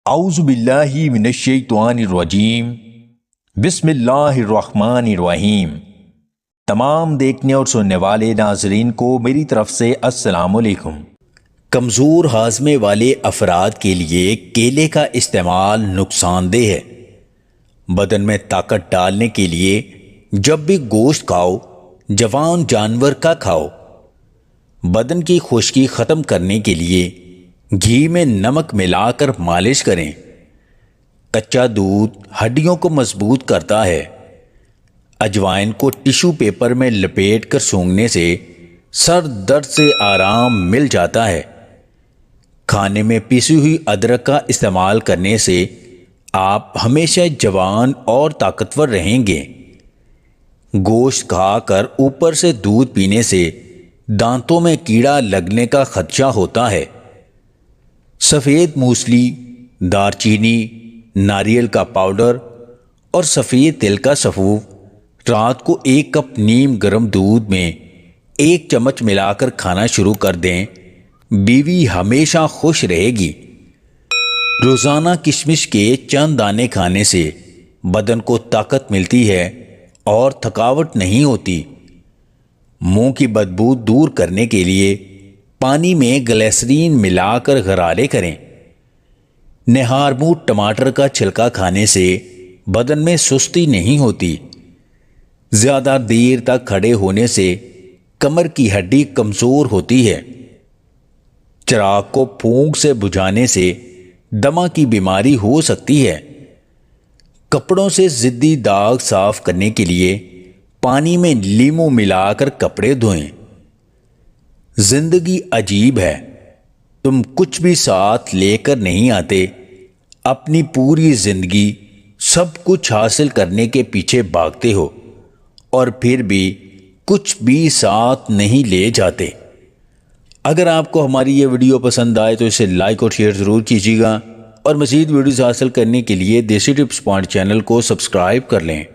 اعوذ باللہ من الشیطان الرجیم بسم اللہ الرحمن الرحیم۔ تمام دیکھنے اور سننے والے ناظرین کو میری طرف سے السلام علیکم۔ کمزور ہاضمے والے افراد کے لیے کیلے کا استعمال نقصان دہ ہے۔ بدن میں طاقت ڈالنے کے لیے جب بھی گوشت کھاؤ، جوان جانور کا کھاؤ۔ بدن کی خشکی ختم کرنے کے لیے گھی میں نمک ملا کر مالش کریں۔ کچا دودھ ہڈیوں کو مضبوط کرتا ہے۔ اجوائن کو ٹیشو پیپر میں لپیٹ کر سونگھنے سے سر درد سے آرام مل جاتا ہے۔ کھانے میں پیسی ہوئی ادرک کا استعمال کرنے سے آپ ہمیشہ جوان اور طاقتور رہیں گے۔ گوشت کھا کر اوپر سے دودھ پینے سے دانتوں میں کیڑا لگنے کا خدشہ ہوتا ہے۔ سفید موسلی، دار چینی، ناریل کا پاؤڈر اور سفید تل کا سفوف رات کو 1 کپ نیم گرم دودھ میں 1 چمچ ملا کر کھانا شروع کر دیں۔ بیوی ہمیشہ خوش رہے گی۔ روزانہ کشمش کے چند دانے کھانے سے بدن کو طاقت ملتی ہے اور تھکاوٹ نہیں ہوتی۔ منہ کی بدبو دور کرنے کے لیے پانی میں گلیسرین ملا کر غرارے کریں۔ نہار منہ ٹماٹر کا چھلکا کھانے سے بدن میں سستی نہیں ہوتی۔ زیادہ دیر تک کھڑے ہونے سے کمر کی ہڈی کمزور ہوتی ہے۔ چراغ کو پھونک سے بجھانے سے دمہ کی بیماری ہو سکتی ہے۔ کپڑوں سے ضدی داغ صاف کرنے کے لیے پانی میں لیموں ملا کر کپڑے دھوئیں۔ زندگی عجیب ہے، تم کچھ بھی ساتھ لے کر نہیں آتے۔ اپنی پوری زندگی سب کچھ حاصل کرنے کے پیچھے بھاگتے ہو اور پھر بھی کچھ بھی ساتھ نہیں لے جاتے۔ اگر آپ کو ہماری یہ ویڈیو پسند آئے تو اسے لائک اور شیئر ضرور کیجیے گا، اور مزید ویڈیوز حاصل کرنے کے لیے دیسی ٹپس پوائنٹ چینل کو سبسکرائب کر لیں۔